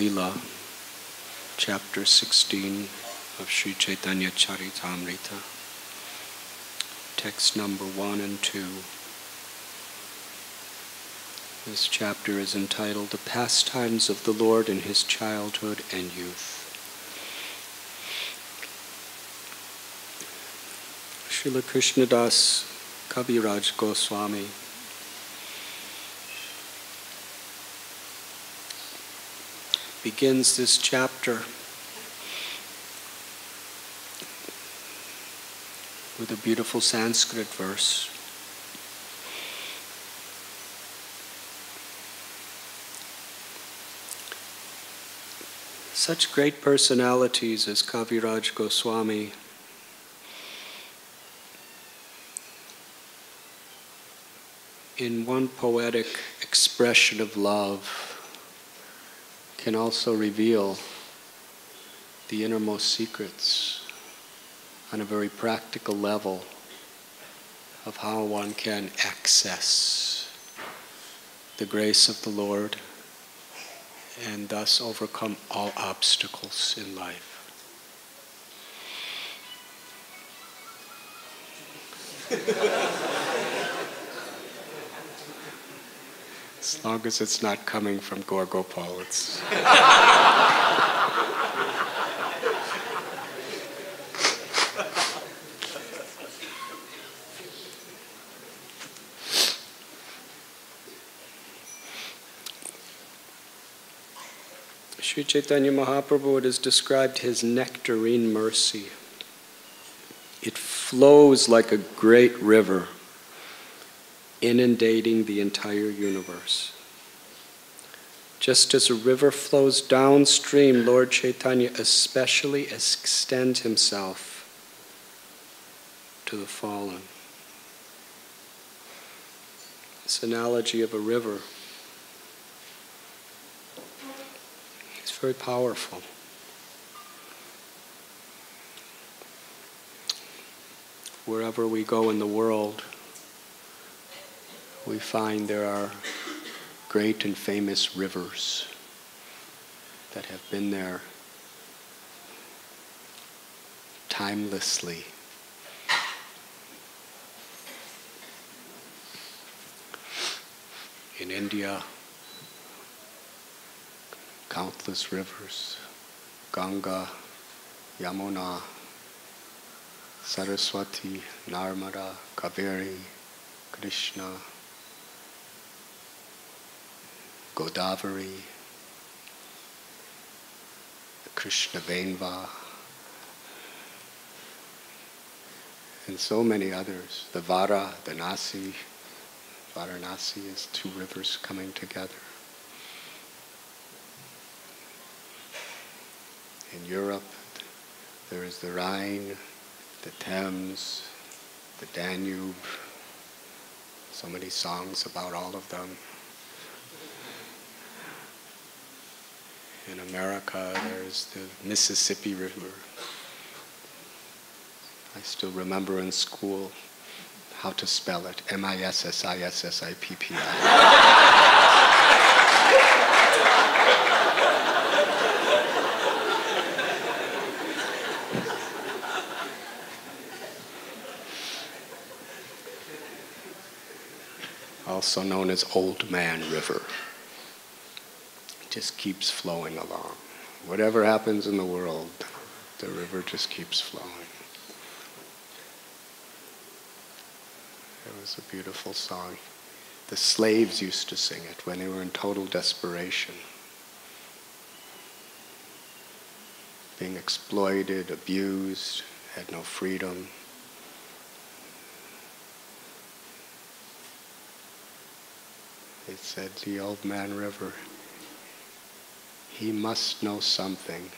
Lila, chapter 16 of Sri Chaitanya Charitamrita, text number 1 and 2. This chapter is entitled The Pastimes of the Lord in His Childhood and Youth. Srila Krishnadas Kaviraj Goswami begins this chapter with a beautiful Sanskrit verse. Such great personalities as Kaviraj Goswami in one poetic expression of love can also reveal the innermost secrets on a very practical level of how one can access the grace of the Lord and thus overcome all obstacles in life. As long as it's not coming from Gorgopal, it's... Sri Chaitanya Mahaprabhu, it is described his nectarine mercy. It flows like a great river, inundating the entire universe. Just as a river flows downstream, Lord Chaitanya especially extends himself to the fallen. This analogy of a river is very powerful. Wherever we go in the world, we find there are great and famous rivers that have been there timelessly. In India, countless rivers, Ganga, Yamuna, Saraswati, Narmada, Kaveri, Krishna, Godavari, Krishna Venva, and so many others. The Vara, the Nasi, Varanasi is two rivers coming together. In Europe, there is the Rhine, the Thames, the Danube, so many songs about all of them. In America, there's the Mississippi River. I still remember in school how to spell it, Mississippi. Also known as Old Man River. Just keeps flowing along. Whatever happens in the world, the river just keeps flowing. It was a beautiful song. The slaves used to sing it when they were in total desperation. Being exploited, abused, had no freedom. It said, the Old Man River, he must know something,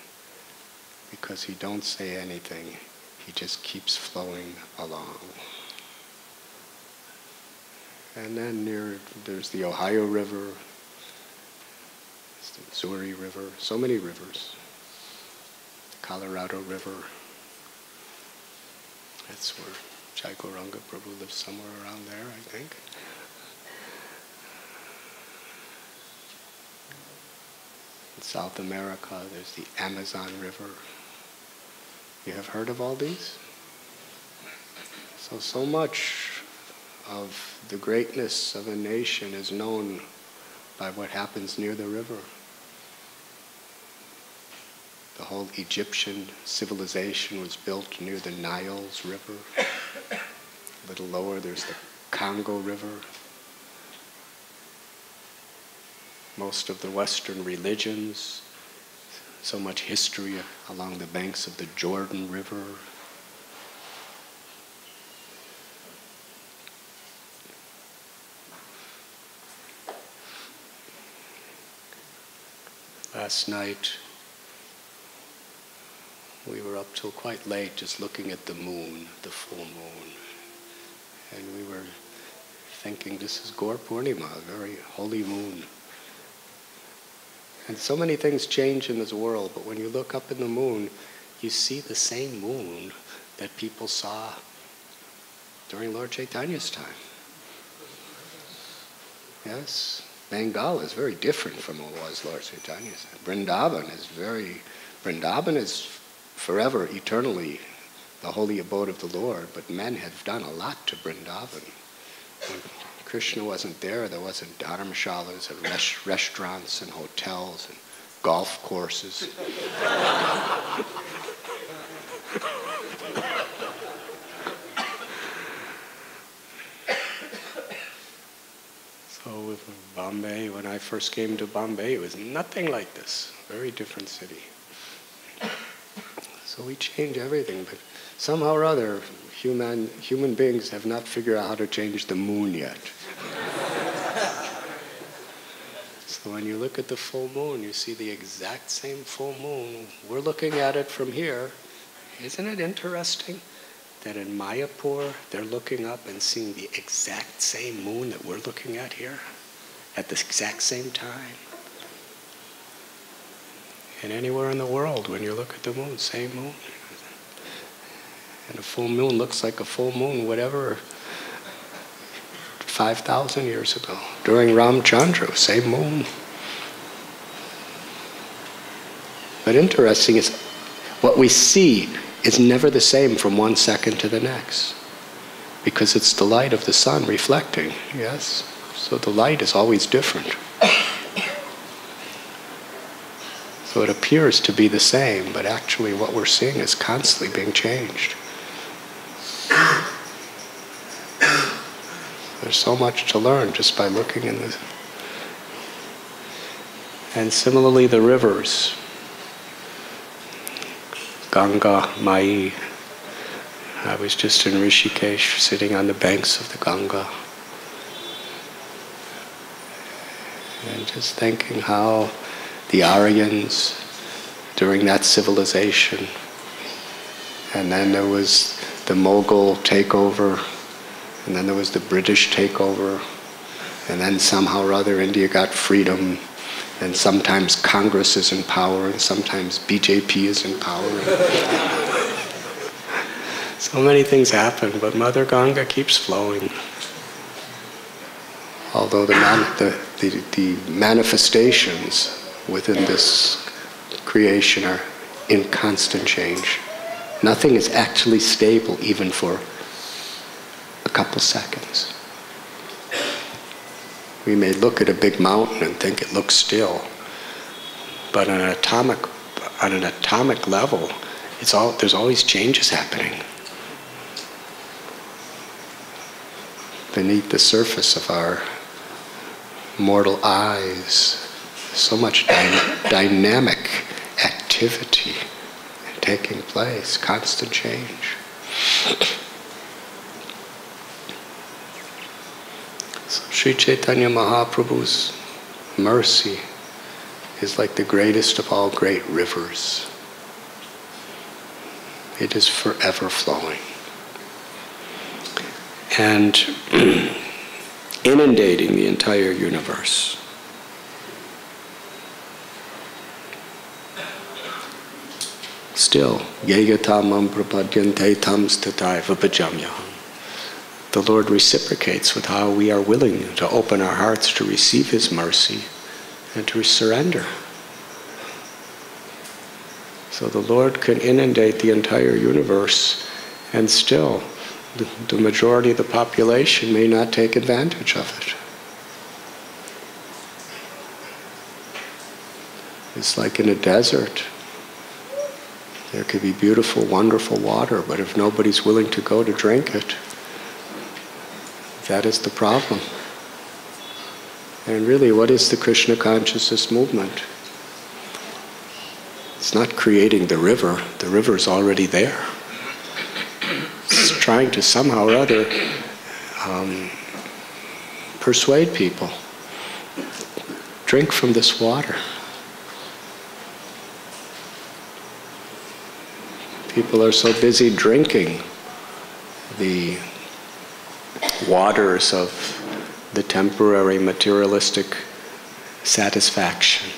because he don't say anything. He just keeps flowing along. And then there's the Ohio River, there's the Missouri River, so many rivers. The Colorado River. That's where Jai Gauranga Prabhu lives, somewhere around there, I think. In South America, there's the Amazon River. You have heard of all these? So much of the greatness of a nation is known by what happens near the river. The whole Egyptian civilization was built near the Nile's river. A little lower, there's the Congo River. Most of the Western religions, so much history along the banks of the Jordan River. Last night, we were up till quite late just looking at the moon, the full moon. And we were thinking, this is Gaur Purnima, a very holy moon. And so many things change in this world, but when you look up in the moon, you see the same moon that people saw during Lord Chaitanya's time. Yes, Bengal is very different from what was Lord Chaitanya's time. Vrindavan is forever, eternally the holy abode of the Lord, but men have done a lot to Vrindavan. When Krishna wasn't there wasn't dharamshalas and restaurants and hotels and golf courses. So with Bombay, when I first came to Bombay, it was nothing like this. Very different city. So we change everything, but somehow or other, human beings have not figured out how to change the moon yet. So when you look at the full moon, you see the exact same full moon. We're looking at it from here. Isn't it interesting that in Mayapur, they're looking up and seeing the exact same moon that we're looking at here at the exact same time? And anywhere in the world, when you look at the moon, same moon. And a full moon looks like a full moon, whatever, 5,000 years ago. During Ramchandra, same moon. But interesting is, what we see is never the same from one second to the next. Because it's the light of the sun reflecting, yes? So the light is always different. So it appears to be the same, but actually what we're seeing is constantly being changed. There's so much to learn just by looking in this. And similarly, the rivers. Ganga, Mai. I was just in Rishikesh, sitting on the banks of the Ganga. And just thinking how the Aryans, during that civilization, and then there was the Mughal takeover, and then there was the British takeover, and then somehow or other India got freedom, and sometimes Congress is in power, and sometimes BJP is in power. So many things happen, but Mother Ganga keeps flowing. Although the manifestations within this creation are in constant change. Nothing is actually stable even for a couple seconds. We may look at a big mountain and think it looks still, but on an atomic level, there's always changes happening. Beneath the surface of our mortal eyes, so much dynamic activity taking place, constant change. So Sri Chaitanya Mahaprabhu's mercy is like the greatest of all great rivers. It is forever flowing and inundating the entire universe. Still, yeyatamam prapadyante tam stataiva bhajamyaham. The Lord reciprocates with how we are willing to open our hearts to receive His mercy and to surrender. So the Lord can inundate the entire universe, and still the majority of the population may not take advantage of it. It's like in a desert. There could be beautiful, wonderful water, but if nobody's willing to go to drink it, that is the problem. And really, what is the Krishna consciousness movement? It's not creating the river. The river's already there. It's trying to somehow or other persuade people. Drink from this water. People are so busy drinking the waters of the temporary materialistic satisfaction,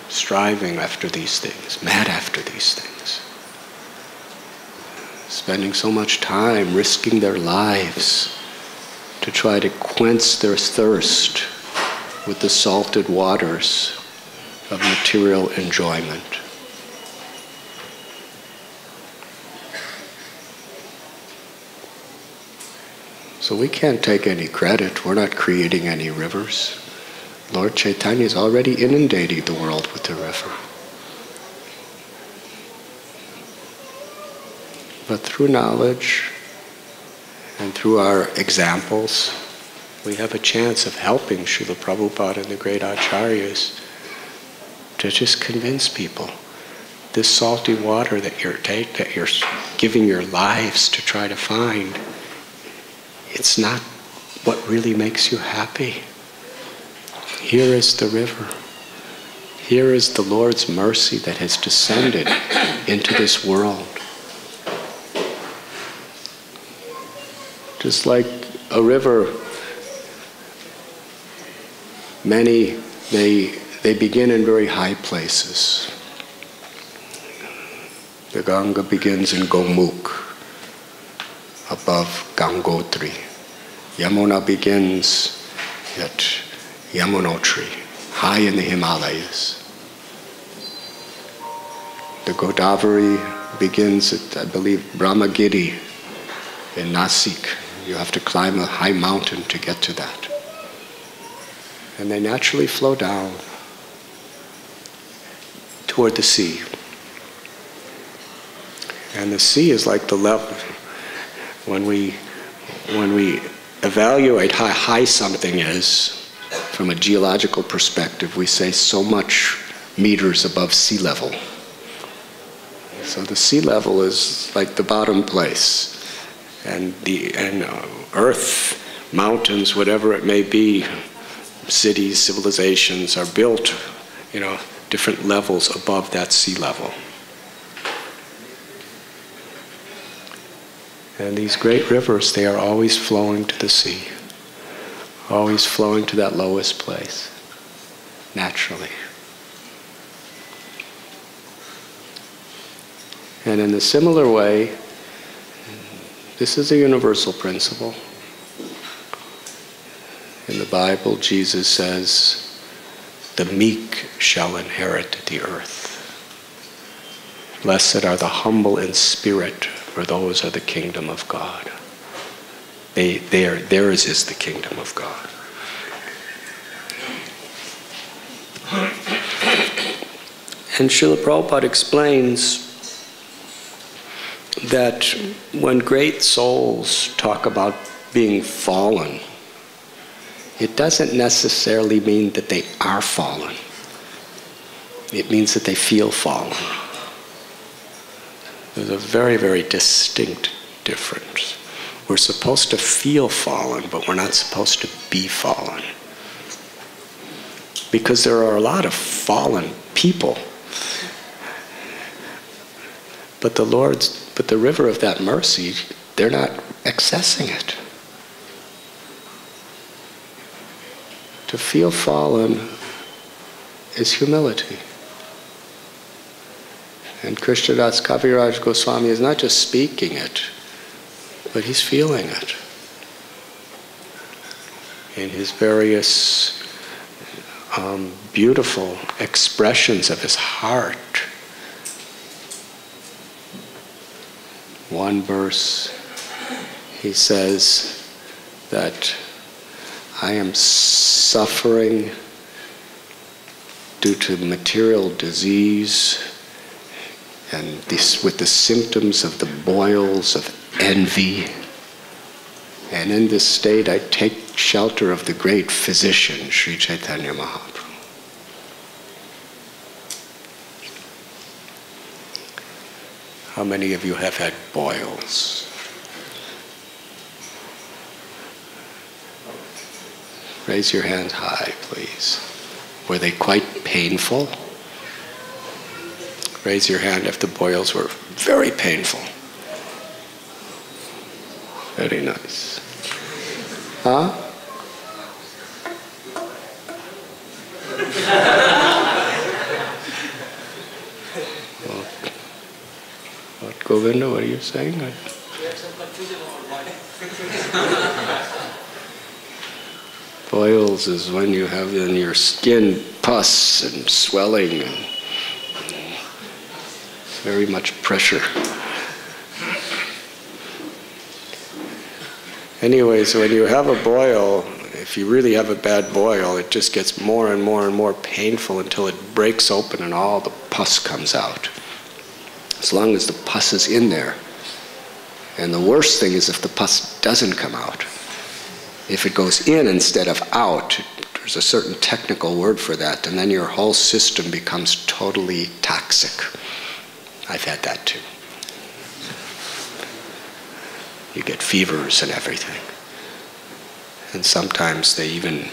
striving after these things, mad after these things, spending so much time risking their lives to try to quench their thirst with the salted waters of material enjoyment. So we can't take any credit. We're not creating any rivers. Lord Chaitanya is already inundating the world with the river. But through knowledge and through our examples, we have a chance of helping Srila Prabhupada and the great acharyas to just convince people this salty water that you're giving your lives to try to find, it's not what really makes you happy. Here is the river. Here is the Lord's mercy that has descended into this world. Just like a river, many, they begin in very high places. The Ganga begins in Gomukh, above Gangotri. Yamuna begins at Yamunotri, high in the Himalayas. The Godavari begins at, I believe, Brahmagiri in Nasik. You have to climb a high mountain to get to that. And they naturally flow down toward the sea. And the sea is like the level. When we evaluate how high something is, from a geological perspective, we say so much meters above sea level. So the sea level is like the bottom place. And earth, mountains, whatever it may be, cities, civilizations are built, different levels above that sea level. And these great rivers, they are always flowing to the sea, always flowing to that lowest place, naturally. And in a similar way, this is a universal principle. In the Bible, Jesus says, "The meek shall inherit the earth. Blessed are the humble in spirit, for those are the kingdom of God." Theirs is the kingdom of God. And Srila Prabhupada explains that when great souls talk about being fallen, it doesn't necessarily mean that they are fallen. It means that they feel fallen. There's a very, very distinct difference. We're supposed to feel fallen, but we're not supposed to be fallen. Because there are a lot of fallen people. But the river of that mercy, they're not accessing it. To feel fallen is humility. And Krishnadas Kaviraj Goswami is not just speaking it, but he's feeling it in his various beautiful expressions of his heart. One verse, he says that I am suffering due to material disease and this, with the symptoms of the boils of envy. And in this state I take shelter of the great physician, Sri Chaitanya Mahaprabhu. How many of you have had boils? Raise your hand high, please. Were they quite painful? Raise your hand if the boils were very painful. Very nice. Huh? What, Govinda, what are you saying? Boils is when you have in your skin pus and swelling and very much pressure. Anyways, when you have a boil, if you really have a bad boil, it just gets more and more and more painful until it breaks open and all the pus comes out. As long as the pus is in there. And the worst thing is if the pus doesn't come out. If it goes in instead of out, there's a certain technical word for that, and then your whole system becomes totally toxic. I've had that too. You get fevers and everything. And sometimes they even,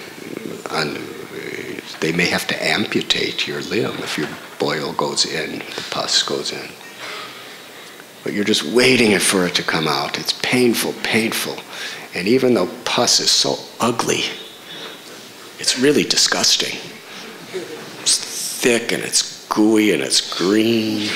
they may have to amputate your limb if your boil goes in, the pus goes in. But you're just waiting for it to come out. It's painful, painful. And even though pus is so ugly, it's really disgusting. It's thick and it's gooey and it's green.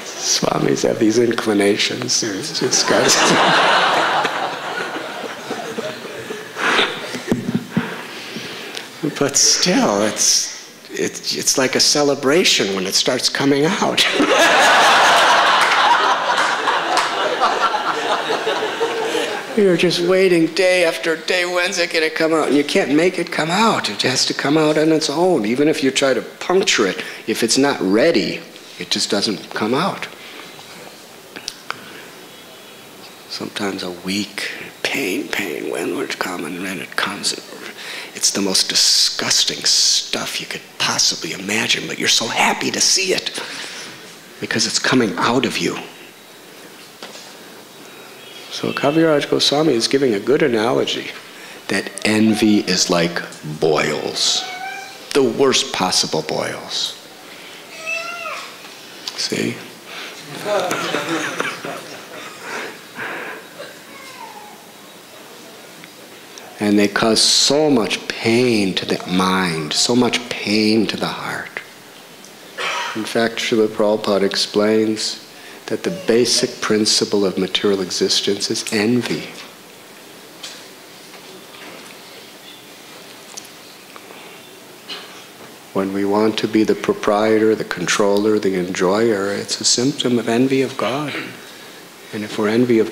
Swamis have these inclinations. It's disgusting. But still, it's like a celebration when it starts coming out. You're just waiting day after day, when's it going to come out? And you can't make it come out. It has to come out on its own. Even if you try to puncture it, if it's not ready, it just doesn't come out. Sometimes a week, pain, when would it come? And then it comes. It's the most disgusting stuff you could possibly imagine, but you're so happy to see it because it's coming out of you. So Kaviraj Goswami is giving a good analogy that envy is like boils, the worst possible boils. See? And they cause so much pain to the mind, so much pain to the heart. In fact, Srila Prabhupada explains that the basic principle of material existence is envy. When we want to be the proprietor, the controller, the enjoyer, it's a symptom of envy of God. And if we're envious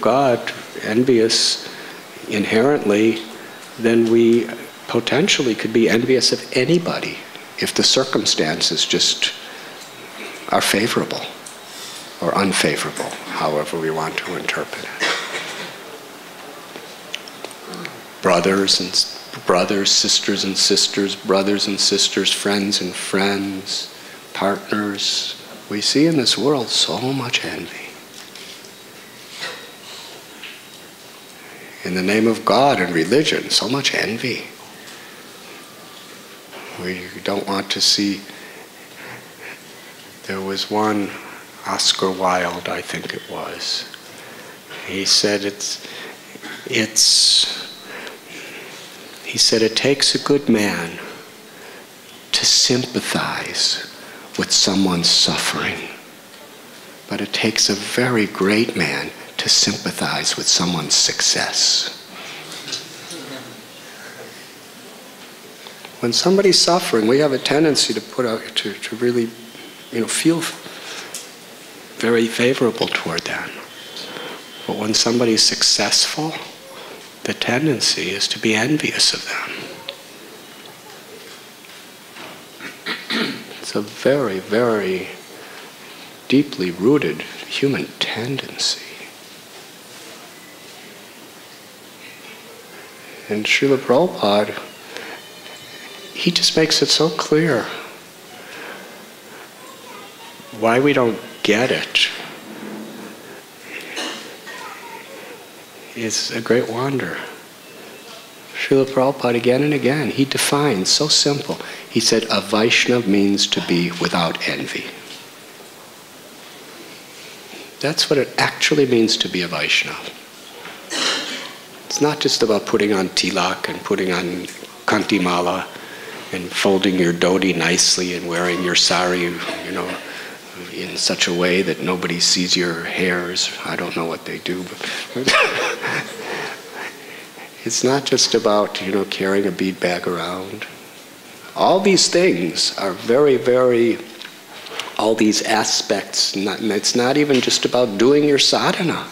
inherently, then we potentially could be envious of anybody if the circumstances just are favorable or unfavorable, however we want to interpret it. Brothers, sisters and sisters, brothers and sisters, friends and friends, partners. We see in this world so much envy. In the name of God and religion, so much envy. We don't want to see. There was one, Oscar Wilde, I think it was. He said he said it takes a good man to sympathize with someone's suffering, but it takes a very great man to to sympathize with someone's success. When somebody's suffering, we have a tendency to put out to really, feel very favorable toward that. But when somebody's successful, the tendency is to be envious of them. It's a very, very deeply rooted human tendency. And Srila Prabhupada, he just makes it so clear why we don't get it is a great wonder. Srila Prabhupada again and again, he defines so simple. He said, a Vaishnava means to be without envy. That's what it actually means to be a Vaishnava. It's not just about putting on tilak and putting on kantimala and folding your dhoti nicely and wearing your sari, in such a way that nobody sees your hairs. I don't know what they do, but it's not just about, carrying a bead bag around. All these things are very, very, all these aspects, and it's not even just about doing your sadhana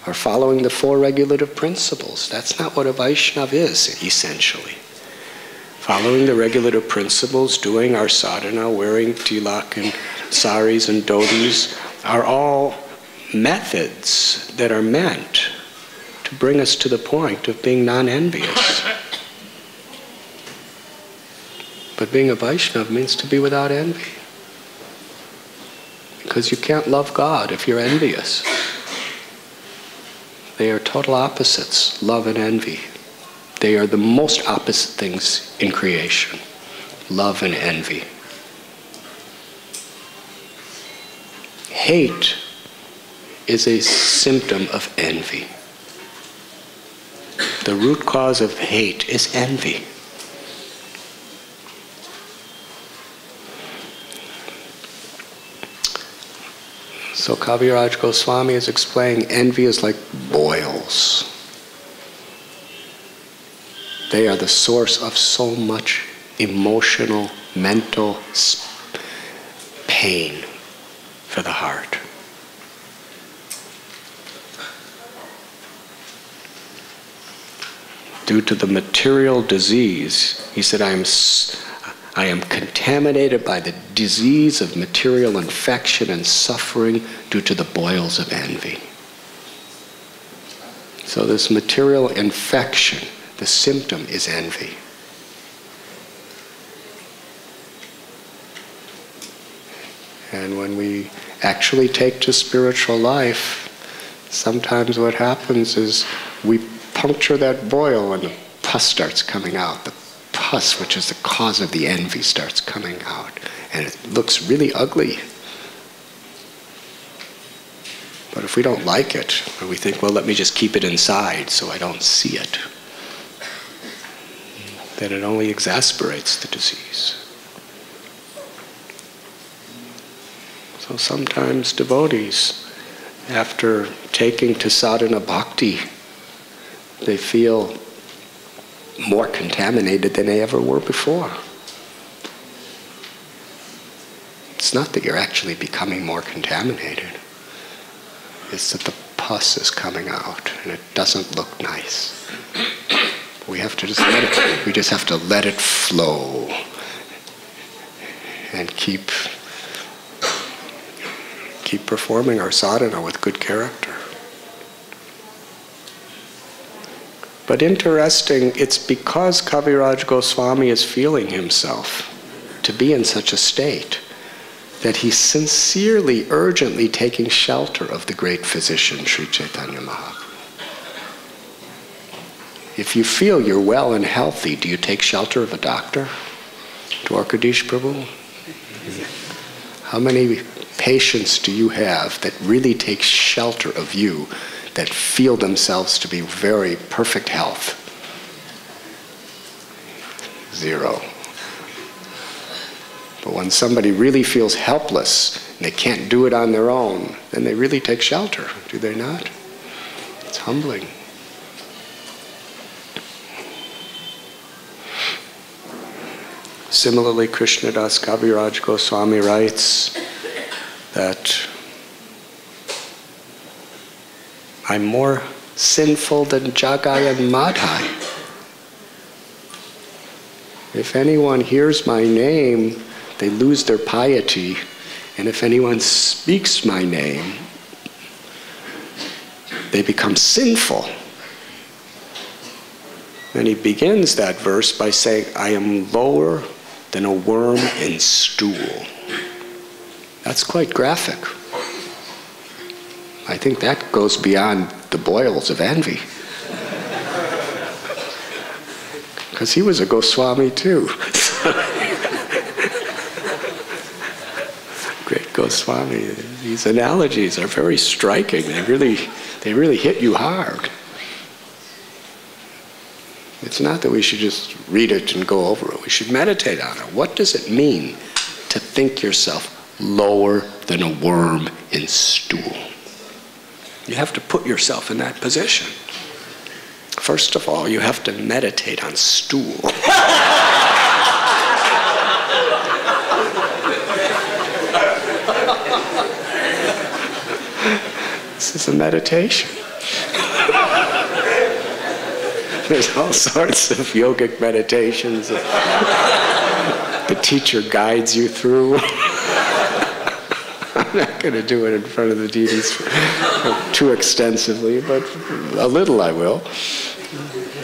or following the 4 regulative principles. That's not what a Vaishnava is, essentially. Following the regulative principles, doing our sadhana, wearing tilak and saris and dhotis are all methods that are meant to bring us to the point of being non-envious. But being a Vaishnava means to be without envy. Because you can't love God if you're envious. They are total opposites, love and envy. They are the most opposite things in creation, love and envy. Hate is a symptom of envy. The root cause of hate is envy. So Kaviraj Goswami is explaining envy is like boils. They are the source of so much emotional, mental pain for the heart. Due to the material disease, he said, I am contaminated by the disease of material infection and suffering due to the boils of envy. So this material infection, the symptom is envy. And when we actually take to spiritual life, sometimes what happens is we puncture that boil and the pus starts coming out. The pus, which is the cause of the envy, starts coming out. And it looks really ugly. But if we don't like it, or we think, well, let me just keep it inside so I don't see it, then it only exacerbates the disease. So sometimes devotees, after taking to sadhana bhakti, they feel more contaminated than they ever were before. It's not that you're actually becoming more contaminated. It's that the pus is coming out and it doesn't look nice. We have to just we just have to let it flow and keep performing our sadhana with good character. But interesting, it's because Kaviraj Goswami is feeling himself to be in such a state that he's sincerely, urgently taking shelter of the great physician, Sri Chaitanya Mahaprabhu. If you feel you're well and healthy, do you take shelter of a doctor? Dwarkadish Prabhu? How many patients do you have that really take shelter of you, that feel themselves to be very perfect health? 0. But when somebody really feels helpless and they can't do it on their own, then they really take shelter, do they not? humbling. Similarly, Krishnadas Kaviraj Goswami writes that I'm more sinful than Jagai and Madhai. If anyone hears my name, they lose their piety. And if anyone speaks my name, they become sinful. And he begins that verse by saying, I am lower than a worm in stool. That's quite graphic. I think that goes beyond the boils of envy. Because he was a Goswami too. Great Goswami. These analogies are very striking. They really hit you hard. It's not that we should just read it and go over it. We should meditate on it. What does it mean to think yourself lower than a worm in stool? You have to put yourself in that position. First of all, you have to meditate on stool. This is a meditation. There's all sorts of yogic meditations that the teacher guides you through. I'm not going to do it in front of the deities too extensively, but a little I will.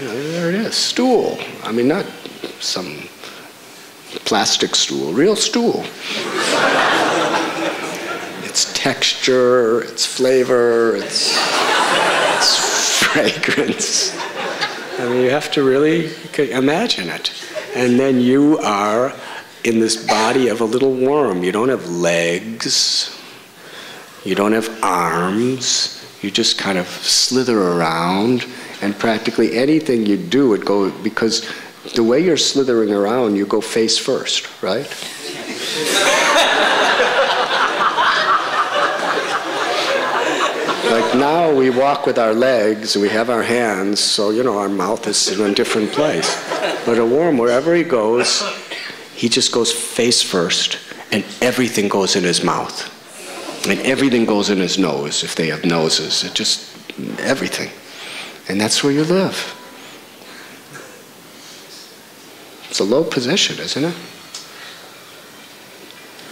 There it is, stool. I mean, not some plastic stool, real stool. Its texture, its flavor, its fragrance. I mean, you have to really imagine it. And then you are in this body of a little worm. You don't have legs. You don't have arms. You just kind of slither around. And practically anything you do, it go, because the way you're slithering around, you go face first, right? Like now we walk with our legs, we have our hands, so our mouth is in a different place. But a worm, wherever he goes, he just goes face first, and everything goes in his mouth. And everything goes in his nose, if they have noses. It just, everything. And that's where you live. It's a low position, isn't it?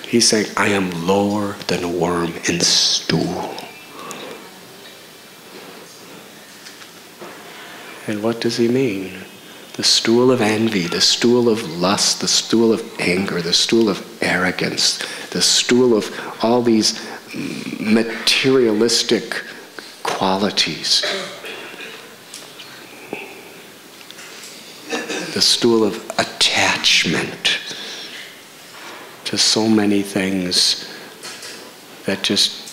He's saying, I am lower than a worm in stool. And what does he mean? The stool of envy, the stool of lust, the stool of anger, the stool of arrogance, the stool of all these materialistic qualities. The stool of attachment to so many things that just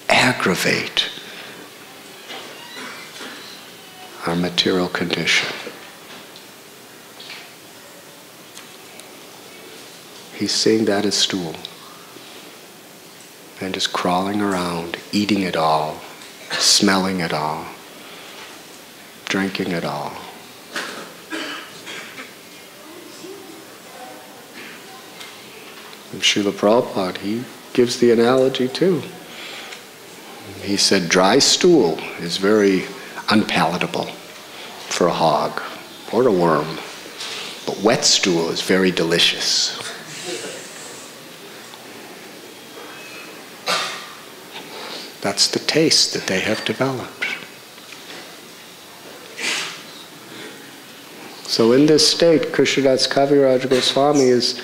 aggravate our material condition. He's seeing that as stool. And just crawling around, eating it all, smelling it all, drinking it all. And Srila Prabhupada, he gives the analogy too. He said dry stool is very unpalatable for a hog or a worm, but wet stool is very delicious. That's the taste that they have developed. So in this state, Krishnadas Kaviraj Goswami is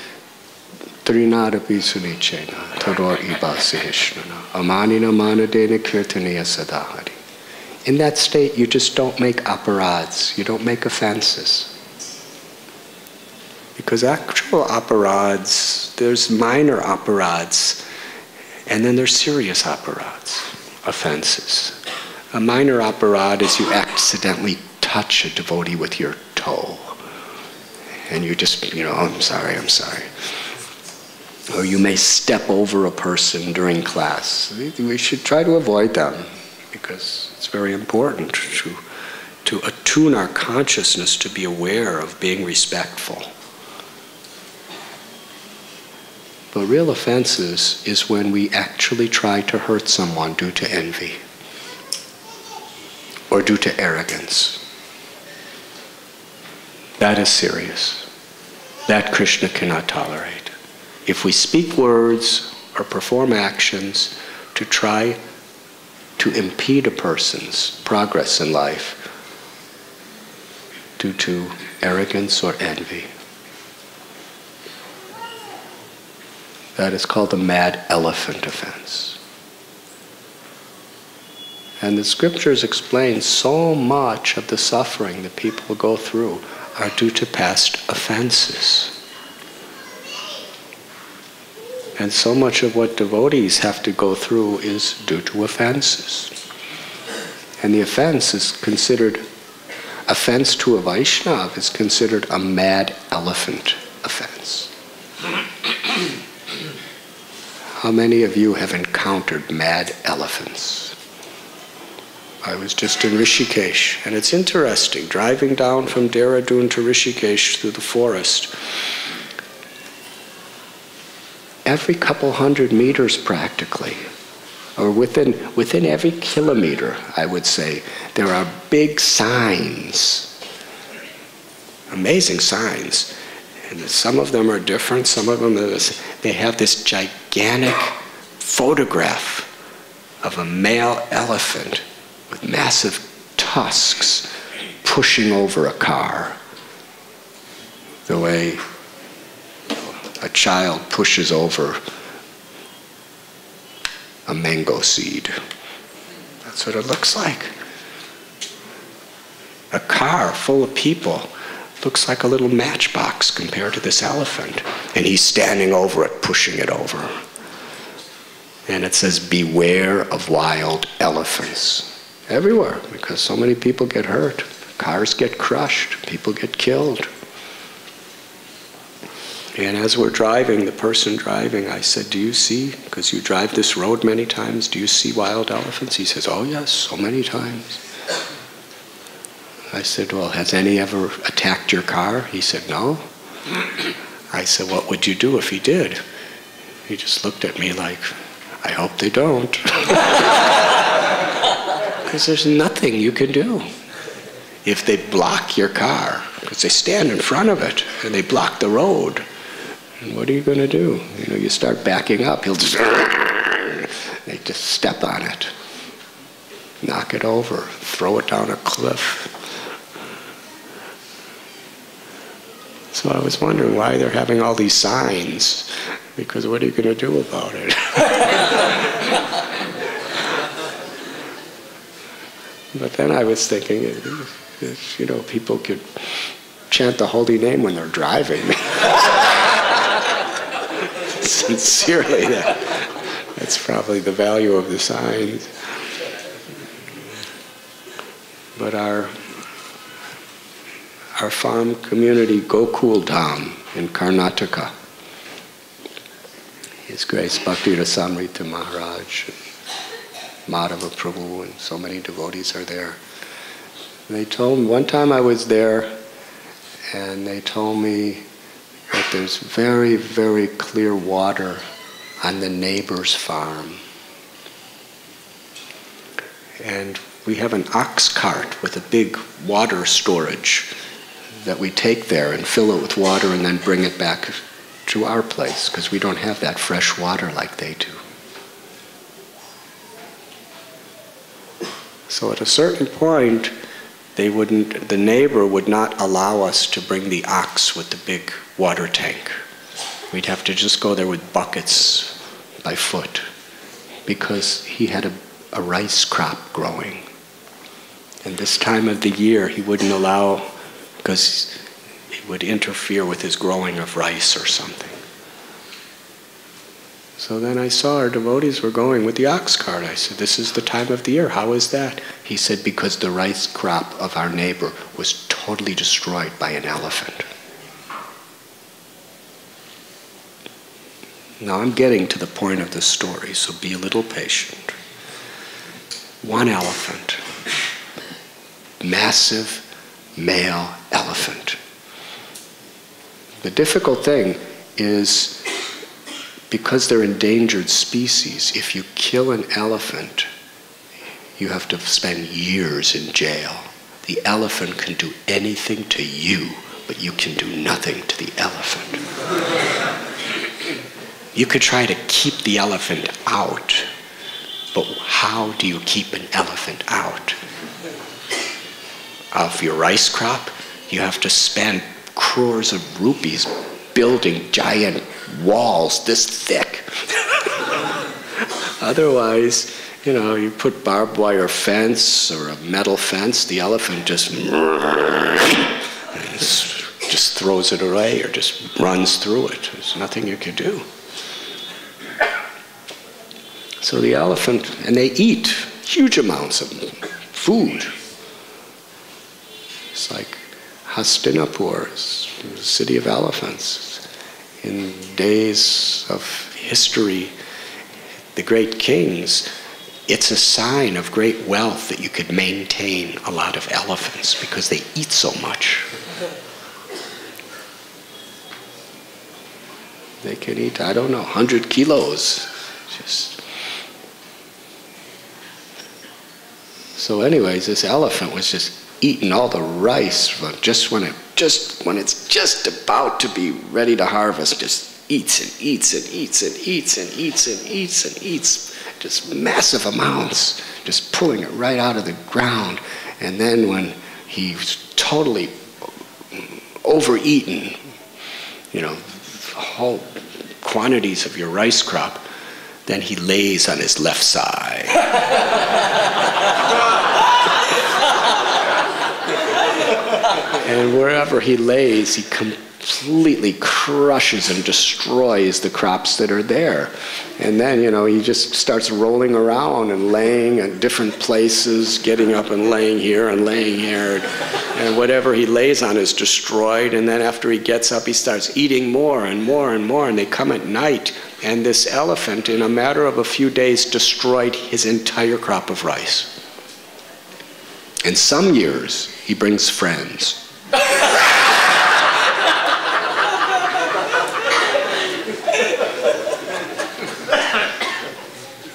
Trinadapi Sunichena, Tador Iba Sihishnana, Amanina Manadena Kirtaniya Sadahari. In that state, you just don't make aparads, you don't make offenses. Because actual aparads, there's minor aparads, and then there's serious aparads, offenses. A minor aparad is you accidentally touch a devotee with your toe. And you just, oh, I'm sorry. Or you may step over a person during class. We should try to avoid them because it's very important to attune our consciousness to be aware of being respectful. But real offenses is when we actually try to hurt someone due to envy or due to arrogance. That is serious. That Krishna cannot tolerate. If we speak words or perform actions to try to impede a person's progress in life due to arrogance or envy, that is called the mad elephant offense. And the scriptures explain so much of the suffering that people go through are due to past offenses. And so much of what devotees have to go through is due to offenses. And the offense is considered, offense to a Vaishnava is considered a mad elephant offense. How many of you have encountered mad elephants? I was just in Rishikesh, and it's interesting, driving down from Dehradun to Rishikesh through the forest. Every couple hundred meters practically, or within every kilometer, I would say, there are big signs, amazing signs. And some of them are different, some of them, they have this gigantic photograph of a male elephant with massive tusks pushing over a car, the way a child pushes over a mango seed. That's what it looks like. A car full of people looks like a little matchbox compared to this elephant. And he's standing over it, pushing it over. And it says, beware of wild elephants. Everywhere, because so many people get hurt. Cars get crushed, people get killed. And as we're driving, the person driving, I said, do you see, because you drive this road many times, do you see wild elephants? He says, oh yes, so many times. I said, well, has any ever attacked your car? He said, no. I said, what would you do if he did? He just looked at me like, I hope they don't. Because there's nothing you can do. If they block your car, because they stand in front of it, and they block the road, and what are you going to do? You know, you start backing up, he'll just, they just step on it, knock it over, throw it down a cliff. So I was wondering why they're having all these signs, because what are you going to do about it? But then I was thinking, you know, people could chant the holy name when they're driving. Sincerely, that's probably the value of the signs. But our farm community, Gokul Dham in Karnataka, His Grace Bhakti Rasamrita Maharaj, Madhava Prabhu, and so many devotees are there. They told me, one time I was there, and they told me that there's very, very clear water on the neighbor's farm. And we have an ox cart with a big water storage that we take there and fill it with water and then bring it back to our place, because we don't have that fresh water like they do. So at a certain point, the neighbor would not allow us to bring the ox with the big water tank. We'd have to just go there with buckets by foot, because he had a rice crop growing. And this time of the year, he wouldn't allow, because it would interfere with his growing of rice or something. So then I saw our devotees were going with the ox cart. I said, this is the time of the year, how is that? He said, because the rice crop of our neighbor was totally destroyed by an elephant. Now I'm getting to the point of the story, so be a little patient. One elephant, massive male elephant. The difficult thing is, because they're endangered species, if you kill an elephant, you have to spend years in jail. The elephant can do anything to you, but you can do nothing to the elephant. You could try to keep the elephant out, but how do you keep an elephant out? Of your rice crop, you have to spend crores of rupees building giant walls this thick. Otherwise, you put barbed wire fence or a metal fence, the elephant just throws it away or just runs through it. There's nothing you can do. So the elephant, and they eat huge amounts of food. It's like Hastinapur, the city of elephants. In days of history, the great kings, it's a sign of great wealth that you could maintain a lot of elephants because they eat so much. They can eat, 100 kilos. So anyways, this elephant was just eating all the rice just when it's just about to be ready to harvest, just eats and eats and eats and eats and eats and eats and eats, just massive amounts, just pulling it right out of the ground. And then when he's totally overeaten, whole quantities of your rice crop, then he lays on his left side. And wherever he lays, he completely crushes and destroys the crops that are there. And then, he just starts rolling around and laying at different places, getting up and laying here and laying here. And whatever he lays on is destroyed. And then after he gets up, he starts eating more and more and more. And they come at night. And this elephant, in a matter of a few days, destroyed his entire crop of rice. And some years, he brings friends.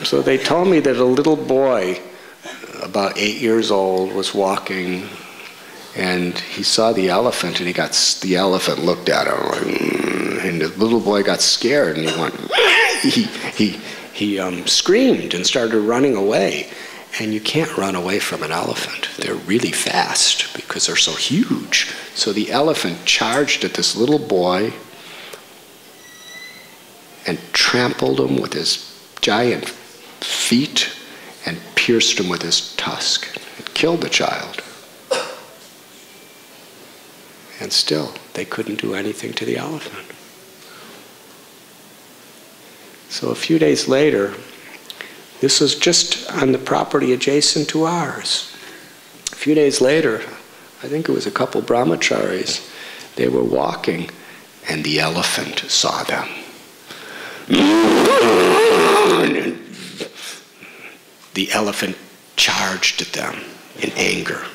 So they told me that a little boy, about 8 years old, was walking, and he saw the elephant, and the elephant looked at him, and the little boy got scared, and he went, he screamed and started running away. And you can't run away from an elephant. They're really fast because they're so huge. So the elephant charged at this little boy and trampled him with his giant feet and pierced him with his tusk. It killed the child. And still, they couldn't do anything to the elephant. So a few days later, this was just on the property adjacent to ours. A few days later, I think it was a couple brahmacharis, they were walking, and the elephant saw them. The elephant charged at them in anger.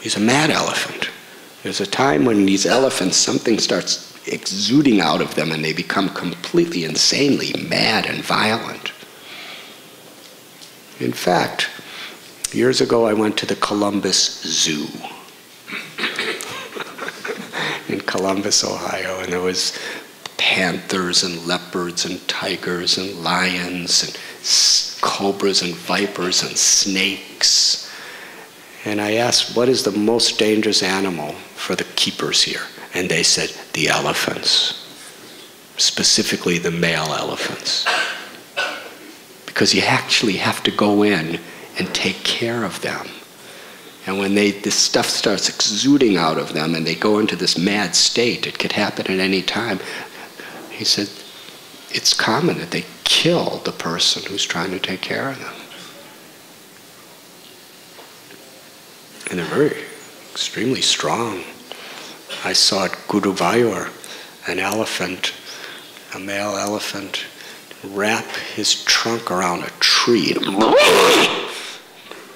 He's a mad elephant. There's a time when these elephants, something starts exuding out of them and they become completely insanely mad and violent. In fact, years ago I went to the Columbus Zoo in Columbus, Ohio, and there was panthers and leopards and tigers and lions and cobras and vipers and snakes. And I asked, what is the most dangerous animal for the keepers here? And they said, the elephants, specifically the male elephants. Because you actually have to go in and take care of them. And when this stuff starts exuding out of them and they go into this mad state, it could happen at any time. He said, it's common that they kill the person who's trying to take care of them. And they're very, extremely strong. I saw at Guruvayur an elephant a male elephant, wrap his trunk around a tree and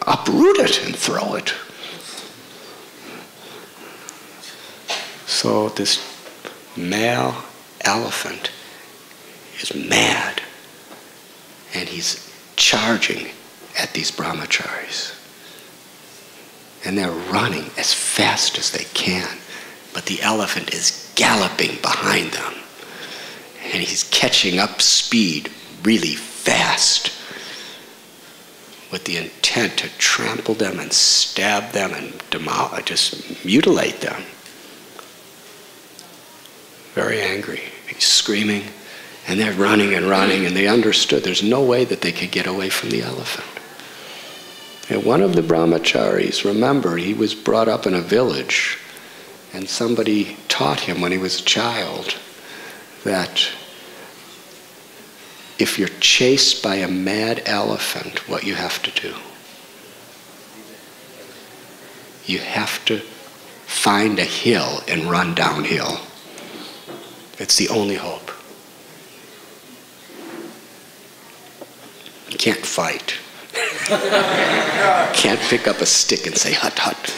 uproot it and throw it. So this male elephant is mad, and he's charging at these brahmacharis. And they're running as fast as they can, but the elephant is galloping behind them. And he's catching up speed really fast with the intent to trample them and stab them and just mutilate them. Very angry. He's screaming, and they're running and running, and they understood there's no way that they could get away from the elephant. And one of the brahmacharis, remember, he was brought up in a village, and somebody taught him when he was a child that if you're chased by a mad elephant, what you have to do? You have to find a hill and run downhill. It's the only hope. You can't fight. Can't pick up a stick and say, hut, hut.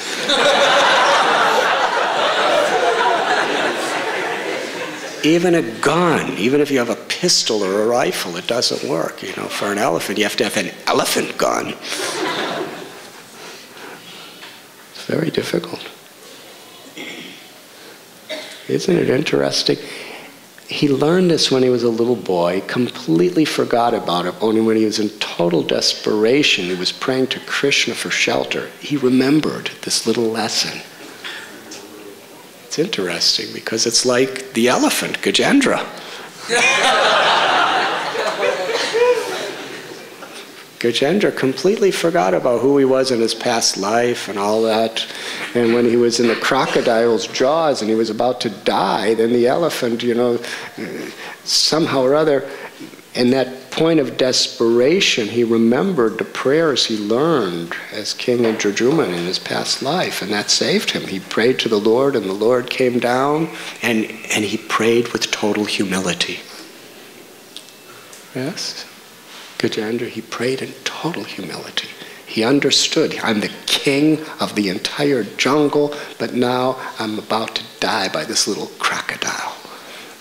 Even a gun, even if you have a pistol or a rifle, it doesn't work. You know, for an elephant, you have to have an elephant gun. It's very difficult. Isn't it interesting? He learned this when he was a little boy, completely forgot about it. Only when he was in total desperation, he was praying to Krishna for shelter. He remembered this little lesson. It's interesting because it's like the elephant, Gajendra. Gajendra completely forgot about who he was in his past life and all that. And when he was in the crocodile's jaws and he was about to die, then the elephant, you know, somehow or other, in that point of desperation, he remembered the prayers he learned as King Indradyumna in his past life, and that saved him. He prayed to the Lord, and the Lord came down, and he prayed with total humility. Yes? Gajendra, he prayed in total humility. He understood, I'm the king of the entire jungle, but now I'm about to die by this little crocodile.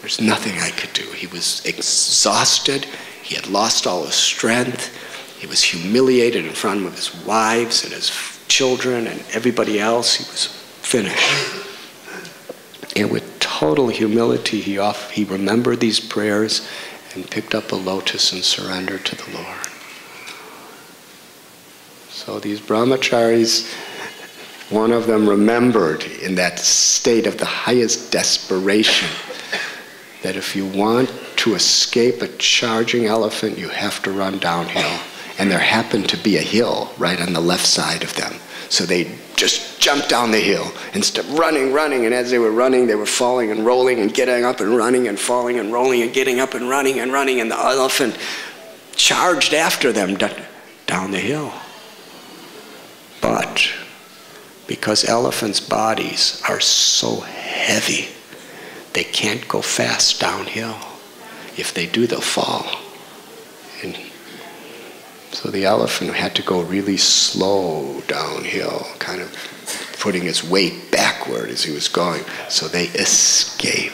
There's nothing I could do. He was exhausted. He had lost all his strength. He was humiliated in front of his wives and his children and everybody else. He was finished. And with total humility, he remembered these prayers and picked up a lotus and surrendered to the Lord. So these brahmacharis, one of them remembered in that state of the highest desperation that if you want to escape a charging elephant, you have to run downhill. And there happened to be a hill right on the left side of them. So they just jumped down the hill and started running, and as they were running, they were falling and rolling and getting up and running and falling and rolling and getting up and running, and the elephant charged after them down the hill. But because elephants' bodies are so heavy, they can't go fast downhill. If they do, they'll fall. And so the elephant had to go really slow downhill, kind of putting his weight backward as he was going. So they escaped.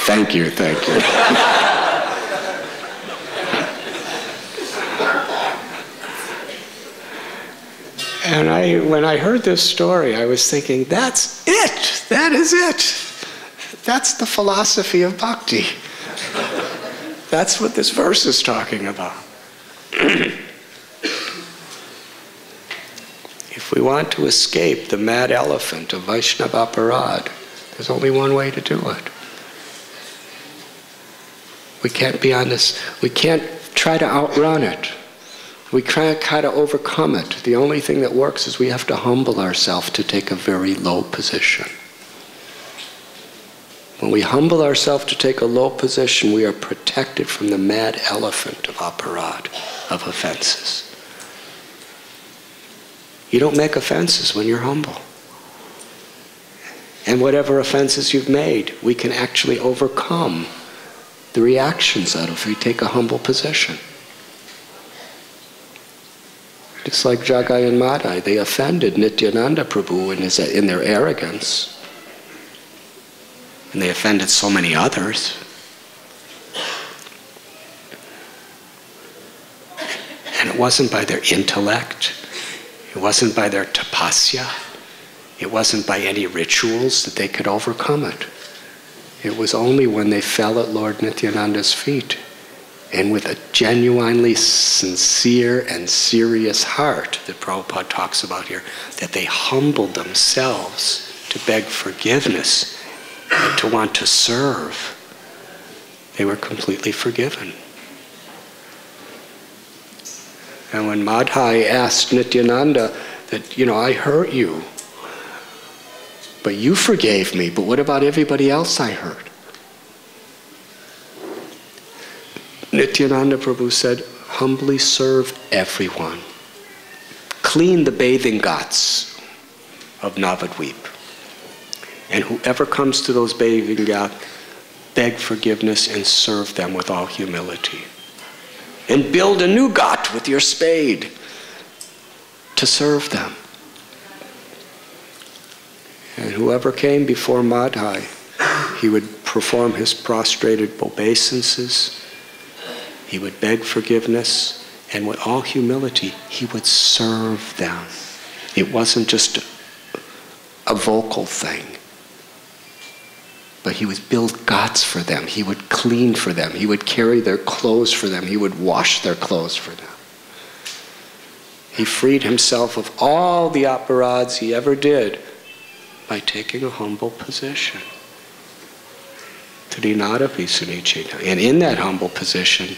Thank you, thank you. And when I heard this story, I was thinking, that's it! That is it! That's the philosophy of bhakti. That's what this verse is talking about. If we want to escape the mad elephant of Vaishnava aparad, there's only one way to do it. We can't be on this, we can't try to outrun it. We try to overcome it. The only thing that works is we have to humble ourselves to take a very low position. When we humble ourselves to take a low position, we are protected from the mad elephant of aparad, of offenses. You don't make offenses when you're humble. And whatever offenses you've made, we can actually overcome the reactions out of if we take a humble position. Just like Jagai and Madai, they offended Nityananda Prabhu in their arrogance. And they offended so many others. And it wasn't by their intellect. It wasn't by their tapasya. It wasn't by any rituals that they could overcome it. It was only when they fell at Lord Nityananda's feet, and with a genuinely sincere and serious heart that Prabhupada talks about here, that they humbled themselves to beg forgiveness and to want to serve. They were completely forgiven. And when Madhai asked Nityananda that, I hurt you, but you forgave me, but what about everybody else I hurt? Nityananda Prabhu said, humbly serve everyone. Clean the bathing ghats of Navadvip. And whoever comes to those bathing ghats, beg forgiveness and serve them with all humility. And build a new ghat with your spade to serve them. And whoever came before Madhai, he would perform his prostrated obeisances, he would beg forgiveness, and with all humility, he would serve them. It wasn't just a vocal thing, but he would build ghats for them, he would clean for them, he would carry their clothes for them, he would wash their clothes for them. He freed himself of all the aparads he ever did by taking a humble position. And in that humble position,